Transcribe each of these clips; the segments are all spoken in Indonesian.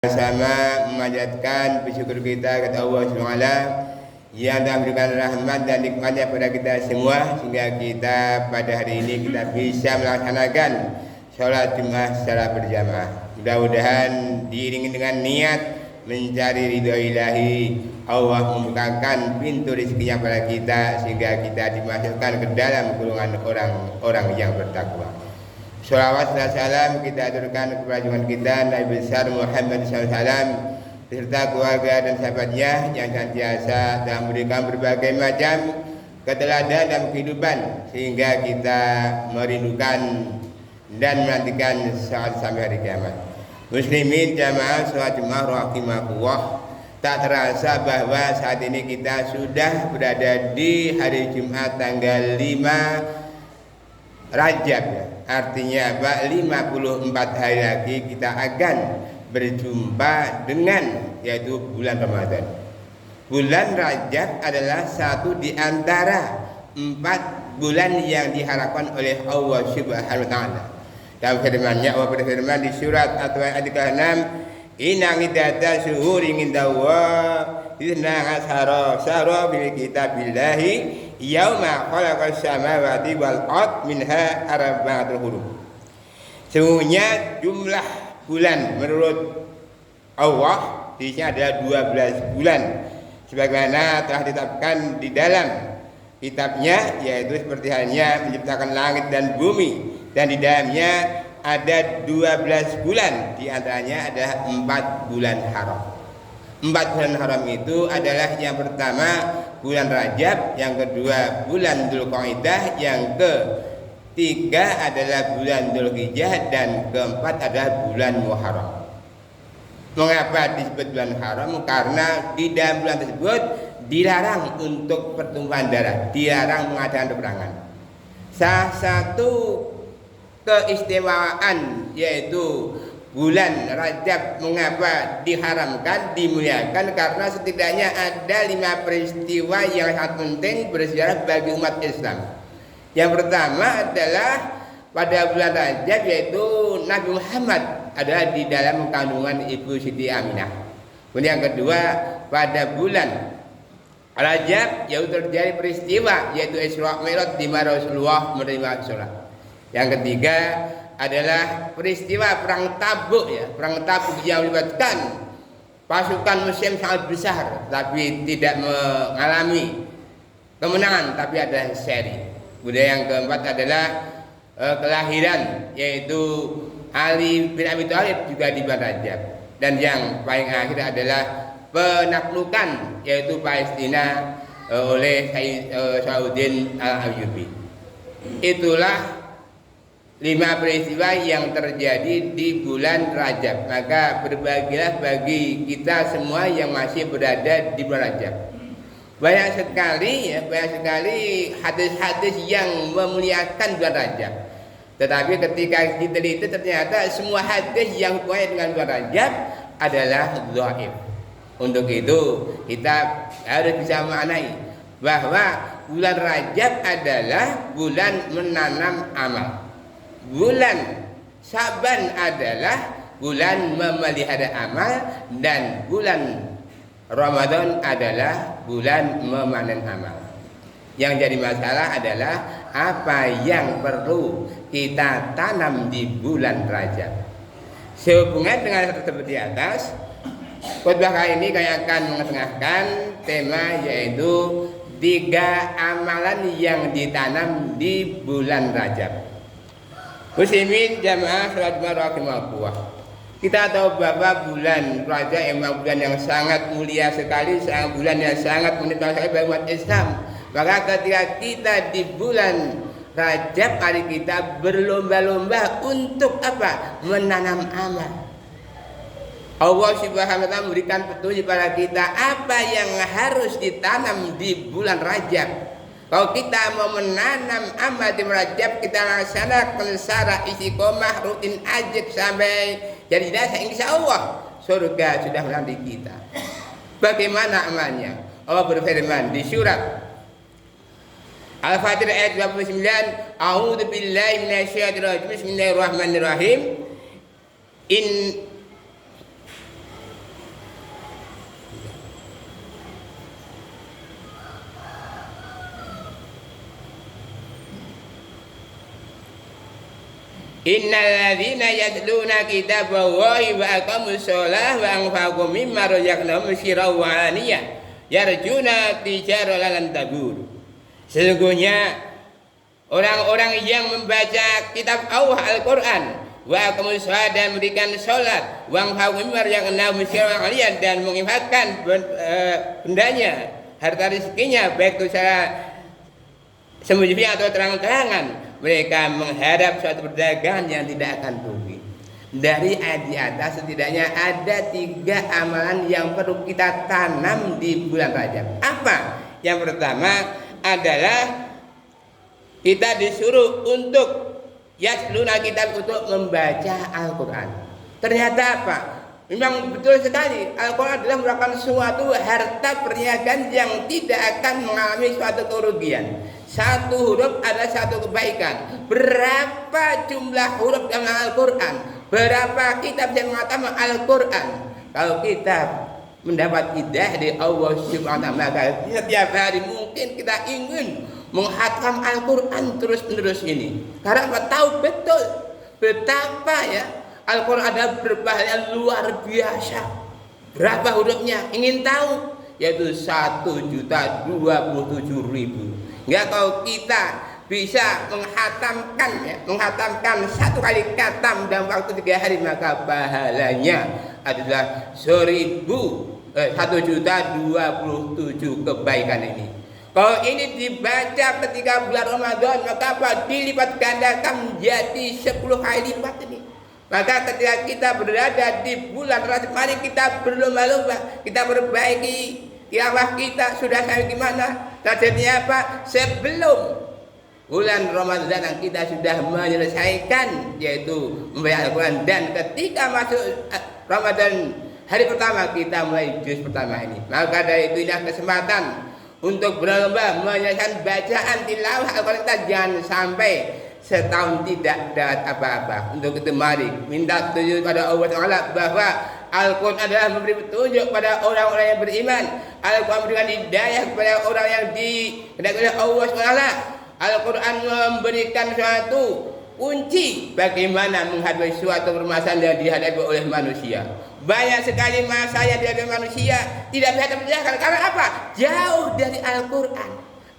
Sama memanjatkan bersyukur kita kepada Allah SWT yang telah memberikan rahmat dan nikmatnya pada kita semua, sehingga kita pada hari ini kita bisa melaksanakan sholat Jumat secara berjamaah. Mudah-mudahan diiringi dengan niat mencari ridho ilahi, Allah membukakan pintu rezekinya pada kita sehingga kita dimasukkan ke dalam golongan orang-orang yang bertakwa. Sholawat dan salam kita aturkan kepada junjungan kita Nabi besar Muhammad SAW beserta keluarga dan sahabatnya yang senantiasa telah memberikan berbagai macam keteladanan dalam kehidupan sehingga kita merindukan dan menantikan saat sampai hari kiamat. Muslimin jamaah sholat Jumat rahimakumullah, tak terasa bahwa saat ini kita sudah berada di hari Jumat tanggal 5 Rajab, artinya apa? 54 hari lagi kita akan berjumpa dengan yaitu bulan Ramadan. Bulan Rajab adalah satu di antara 4 bulan yang diharapkan oleh Allah Subhanahu wa taala. Dalam firman-Nya Allah berfirman di surat At-Taubah ayat 36, "Inna iddata syuhuri indallah isna asyara bil kitabillahi yauma khalaqas samawati wal ard minha arba'atul hurum." Sesungguhnya jumlah bulan menurut Allah di sini ada 12 bulan sebagaimana telah ditetapkan di dalam kitabnya, yaitu seperti halnya menciptakan langit dan bumi, dan di dalamnya ada 12 bulan, di antaranya ada 4 bulan haram. 4 bulan haram itu adalah yang pertama bulan Rajab, yang kedua bulan Dzulqa'dah, yang ketiga adalah bulan Dzulhijjah, dan keempat adalah bulan Muharram. Mengapa disebut bulan haram? Karena di dalam bulan tersebut dilarang untuk pertumpahan darah, dilarang mengadakan peperangan. Salah satu keistimewaan yaitu bulan Rajab mengapa diharamkan, dimuliakan, karena setidaknya ada 5 peristiwa yang sangat penting bersejarah bagi umat Islam. Yang pertama adalah pada bulan Rajab, yaitu Nabi Muhammad adalah di dalam kandungan ibu Siti Aminah. Kemudian yang kedua, pada bulan Rajab yaitu terjadi peristiwa yaitu Isra Mi'raj di mana Rasulullah menerima sholat. Yang ketiga adalah peristiwa perang Tabuk, perang Tabuk yang melibatkan pasukan Muslim sangat besar tapi tidak mengalami kemenangan, tapi ada seri. Kemudian yang keempat adalah kelahiran yaitu Ali bin Abi Thalib juga di bulan Rajab. Dan yang paling akhir adalah penaklukan yaitu Palestina oleh Salahuddin Al-Ayyubi. Itulah 5 peristiwa yang terjadi di bulan Rajab. Maka berbahagialah bagi kita semua yang masih berada di bulan Rajab. Banyak sekali hadis-hadis yang memuliakan bulan Rajab. Tetapi ketika diteliti ternyata semua hadis yang hubungannya dengan bulan Rajab adalah dhaif. Untuk itu kita harus bisa memaknai bahwa bulan Rajab adalah bulan menanam amal. Bulan Syaban adalah bulan memelihara amal, dan bulan Ramadan adalah bulan memanen amal. Yang jadi masalah adalah apa yang perlu kita tanam di bulan Rajab. Sehubungan dengan tersebut di atas, khotbah kali ini kami akan mengetengahkan tema yaitu 3 amalan yang ditanam di bulan Rajab. Muslimin jamaah sholat Jumat rahimakumullah, kita tahu bahwa bulan Rajab memang bulan yang sangat mulia sekali, bulan yang sangat menentukan sekali bagi umat Islam. Maka ketika kita di bulan Rajab, hari kita berlomba-lomba untuk apa? Menanam amal. Allah Subhanahu wa taala memberikan petunjuk kepada kita apa yang harus ditanam di bulan Rajab. Kalau kita mau menanam amal di Rajab, kita laksanakan secara istiqomah, rutin aja sampai jadi dasar, insya Allah surga sudah menanti kita. Bagaimana amalnya? Allah berfirman di surat Al-Fatihah ayat 29, A'udzu billahi minasyaitonir rajim. Bismillahirrahmanirrahim. Innal ladzina yatluna kitaballahi wa aqamus shalah wa anfaqu mimma razaqnahum sirran wa alaniyah yarjuna tijaratan lan tabur. Sesungguhnya orang-orang yang membaca kitab Allah Al-Qur'an wa aqamus shalah dan memberikan salat wa anfaqu mimma razaqnahum sirran wa alaniyah dan menginfakkan bendanya, harta rezekinya baik itu secara sembunyi atau terang-terangan, mereka mengharap suatu perdagangan yang tidak akan rugi. Dari ayat di atas setidaknya ada 3 amalan yang perlu kita tanam di bulan Rajab. Apa? Yang pertama adalah kita disuruh untuk yasluna kitab, untuk membaca Al-Quran. Ternyata apa? Memang betul sekali, Al-Quran adalah merupakan suatu harta perniagaan yang tidak akan mengalami suatu kerugian. Satu huruf ada satu kebaikan. Berapa jumlah huruf dalam Al-Quran? Berapa kitab yang mengatakan Al-Quran? Kalau kita mendapat hidayah dari Allah Subhanahu wa Ta'ala, setiap hari mungkin kita ingin menghatam Al-Quran terus-menerus ini. Karena kita tahu betul betapa ya Al-Quran ada berbahaya luar biasa. Berapa hurufnya? Ingin tahu? Yaitu 1.027.000. Ya, kalau kita bisa menghatamkan 1 kali khatam dalam waktu 3 hari, maka pahalanya adalah 1.027 kebaikan ini. Kalau ini dibaca ketika bulan Ramadan, maka apa? Dilipat gandakan menjadi 10 kali lipat ini. Maka ketika kita berada di bulan Rajab, mari kita berlomba-lomba, kita perbaiki kiamah kita sudah sampai gimana. Targetnya apa? Sebelum bulan Ramadan yang kita sudah menyelesaikan, yaitu membaca Al-Quran, dan ketika masuk Ramadan hari pertama kita mulai juz pertama ini. Maka dari itu inilah kesempatan untuk berlomba menyelesaikan bacaan tilawah Al-Quran kita, jangan sampai setahun tidak dapat apa-apa. Untuk itu mari minta petunjuk pada Allah Ta'ala bahwa Al-Quran adalah memberi petunjuk pada orang-orang yang beriman. Al-Quran memberikan hidayah kepada orang yang dikehendaki oleh Allah SWT. Al-Quran memberikan suatu kunci bagaimana menghadapi suatu permasalahan yang dihadapi oleh manusia. Banyak sekali masalah yang dihadapi manusia tidak bisa terpecahkan karena apa? Jauh dari Al-Quran.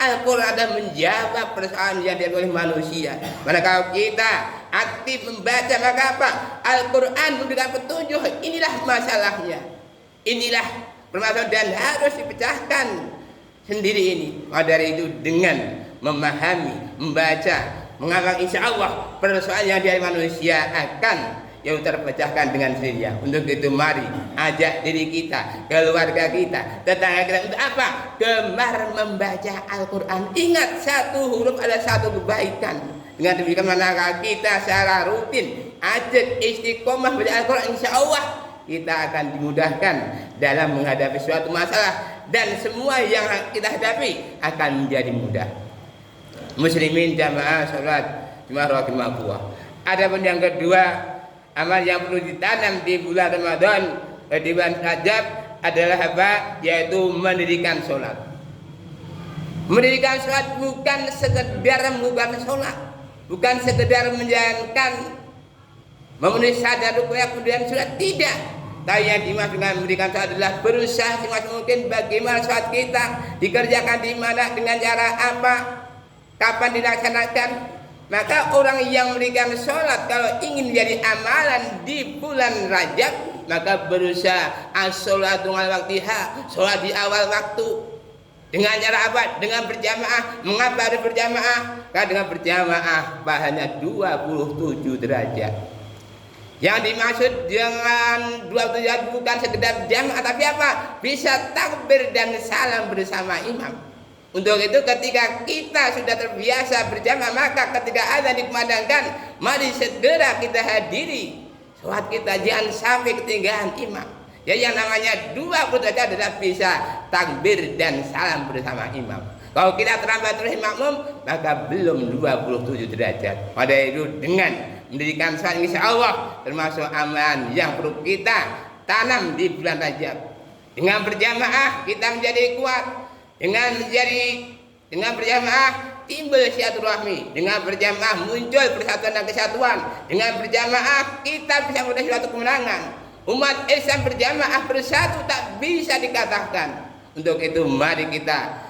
Al-Quran adalah menjawab persoalan yang dihadapi oleh manusia. Manakala kita aktif membaca, maka apa? Al-Quran memberikan petunjuk. Inilah masalahnya, inilah permasalahan dan harus dipecahkan sendiri ini. Maka dari itu dengan memahami, membaca, mengamalkan, insya Allah persoalan yang dihadapi manusia akan yang terpecahkan dengan sendirinya. Untuk itu mari ajak diri kita, keluarga kita, tetangga kita untuk apa? Gemar membaca Al-Quran. Ingat, 1 huruf ada 1 kebaikan. Dengan demikian manakala kita secara rutin ajak istiqomah baca Al-Quran, insya Allah kita akan dimudahkan dalam menghadapi suatu masalah, dan semua yang kita hadapi akan menjadi mudah. Muslimin jamaah salat jemaah rahimahullah. Adapun yang kedua, amal yang perlu ditanam di bulan Ramadan, di bulan Rajab adalah apa? Yaitu mendirikan sholat. Mendirikan sholat bukan sekedar mengumpulkan sholat, bukan sekedar menjalankan memenuhi syahadat rukun kemudian sholat, tidak. Tapi yang dimaksud dengan mendirikan sholat adalah berusaha semaksimal mungkin bagaimana sholat kita dikerjakan di mana, dengan cara apa, kapan dilaksanakan. Maka orang yang mendirikan sholat kalau ingin menjadi amalan di bulan Rajab, maka berusaha as-sholatu ala waktiha, sholat di awal waktu. Dengan cara apa? Dengan berjamaah. Mengapa harus berjamaah? Karena dengan berjamaah pahalanya 27 derajat. Yang dimaksud dengan 27 derajat bukan sekedar jamaah, tapi apa? Bisa takbir dan salam bersama imam. Untuk itu ketika kita sudah terbiasa berjamaah, maka ketika azan dikumandangkan, mari segera kita hadiri sholat kita, jangan sampai ketinggalan imam. Ya, yang namanya 20 derajat adalah bisa takbir dan salam bersama imam. Kalau kita terlambat terus makmum, maka belum 27 derajat. Pada itu dengan mendirikan sholat, insya Allah termasuk amalan yang perlu kita tanam di bulan Rajab. Dengan berjamaah kita menjadi kuat. Dengan berjamaah timbul silaturahmi, dengan berjamaah muncul persatuan dan kesatuan, dengan berjamaah kita bisa meraih suatu kemenangan. Umat Islam berjamaah bersatu tak bisa dikatakan. Untuk itu mari kita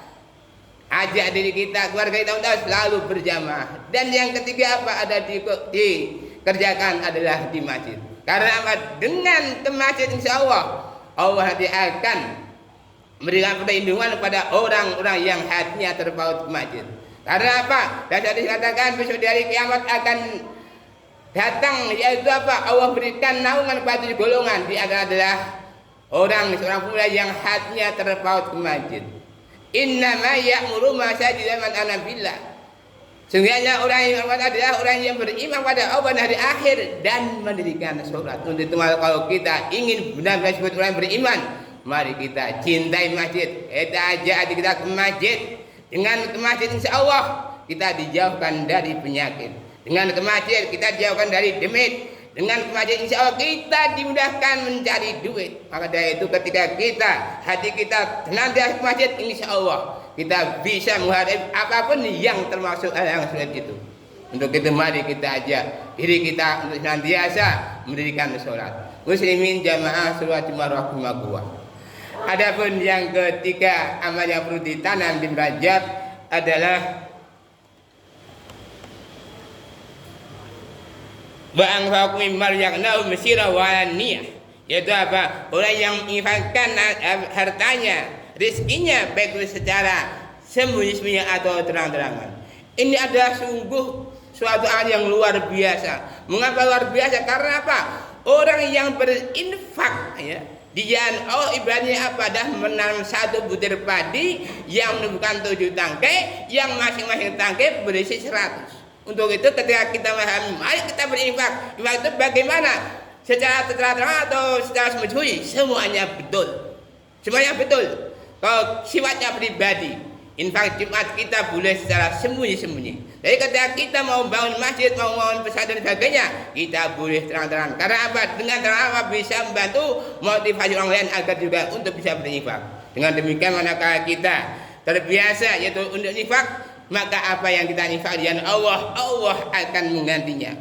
ajak diri kita, keluarga kita untuk selalu berjamaah. Dan yang ketiga apa? Ada dikerjakan adalah di masjid. Karena apa? Dengan ke masjid insya Allah nanti akan memberikan perlindungan kepada orang-orang yang hatinya terpaut ke masjid. Karena apa? Dan tadi dikatakan besok di hari kiamat akan datang, yaitu apa? Allah berikan naungan kepada 7 golongan. Di antara adalah seorang pemuda yang hatinya terpaut ke masjid. Innama ya'muru masajida man amana billah. Sungguhnya orang yang beriman adalah orang yang beriman pada Allah dan hari akhir dan mendirikan sholat. Untuk itu kalau kita ingin benar-benar disebut orang yang beriman, mari kita cintai masjid. Kita ajak kita ke masjid. Dengan ke masjid insya Allah kita dijauhkan dari penyakit. Dengan ke masjid kita dijauhkan dari demit. Dengan ke masjid insya Allah kita dimudahkan mencari duit. Maka dari itu ketika hati kita tenang di masjid, insya Allah kita bisa menghadapi apapun yang termasuk hal yang sulit itu. Untuk itu mari kita ajak diri kita untuk senantiasa mendirikan sholat. Muslimin jamaah sholat Jumat rahimahullah. Adapun yang ketiga amal yang perlu ditanam di Rajab adalah Ba'ang fakum mimmal yaknau mesira walaniyah, yaitu apa? Orang yang menginfakkan hartanya, rezekinya baik secara sembunyi-sembunyi atau terang-terangan. Ini adalah sungguh suatu hal yang luar biasa. Mengapa luar biasa? Karena apa? Orang yang berinfak ya, di jalan Allah ibaratnya apa? Dah menanam 1 butir padi yang menumbuhkan 7 tangkai, yang masing-masing tangkai berisi 100. Untuk itu ketika kita memahami, mari kita berinfak. Infak itu bagaimana? Secara terang-terangan atau secara sembunyi? Semuanya betul. Semuanya betul. Kalau sifatnya pribadi, infak Jumat kita boleh secara sembunyi-sembunyi. Jadi ketika kita mau bangun masjid, mau bangun pesantren dan sebagainya, kita boleh terang-terangan. Karena apa? Dengan terang apa bisa membantu motivasi orang lain agar juga untuk bisa berinfak. Dengan demikian manakala kita terbiasa yaitu untuk infak, maka apa yang kita infakkan Allah akan menggantinya.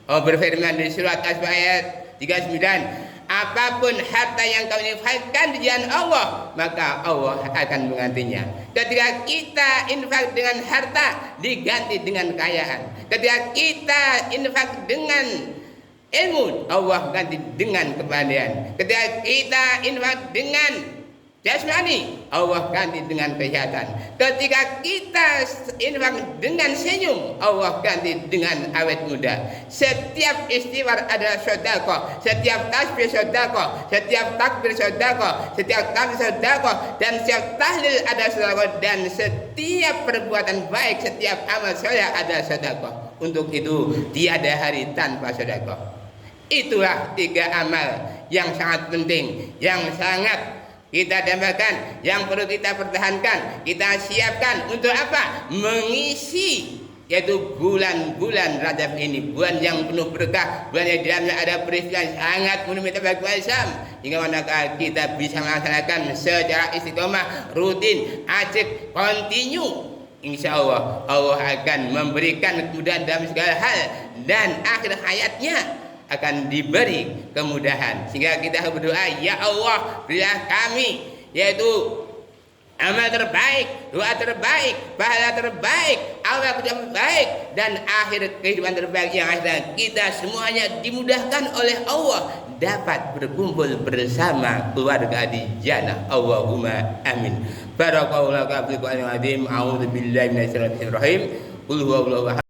Allah berfirman di surat Asy-Syura ayat 39, apapun harta yang kau infakkan di jalan Allah, maka Allah akan menggantinya. Ketika kita infak dengan harta, diganti dengan kekayaan. Ketika kita infak dengan ilmu, Allah ganti dengan kepandaian. Ketika kita infak dengan jasmani, Allah ganti dengan kesehatan. Ketika kita infak dengan senyum, Allah ganti dengan awet muda. Setiap istighfar adalah sedekah, setiap tasbih sedekah, setiap takbir sedekah, setiap tahmid sedekah, dan setiap tahlil adalah sedekah, dan setiap perbuatan baik, setiap amal soleh adalah sedekah. Untuk itu tiada hari tanpa sedekah. Itulah 3 amal yang sangat penting, yang sangat kita dambakan, yang perlu kita pertahankan, kita siapkan untuk apa? Mengisi yaitu bulan-bulan Rajab ini, bulan yang penuh berkah, bulan yang di dalamnya ada peristiwa yang sangat monumental bagi Islam, hingga manakala kita bisa melaksanakan secara istiqomah, rutin, acik, kontinu, insya Allah akan memberikan kemudahan dalam segala hal, dan akhir hayatnya akan diberi kemudahan. Sehingga kita berdoa, ya Allah berilah kami yaitu amal terbaik, doa terbaik, pahala terbaik, awal terbaik, dan akhir kehidupan terbaik yang akhirnya kita semuanya dimudahkan oleh Allah dapat berkumpul bersama keluarga di jannah. Allahumma amin. Barakallahu laka fil Qur'anil azim. A'udzu billahi minasyaitonir rajim. Qul huwallahu ahad.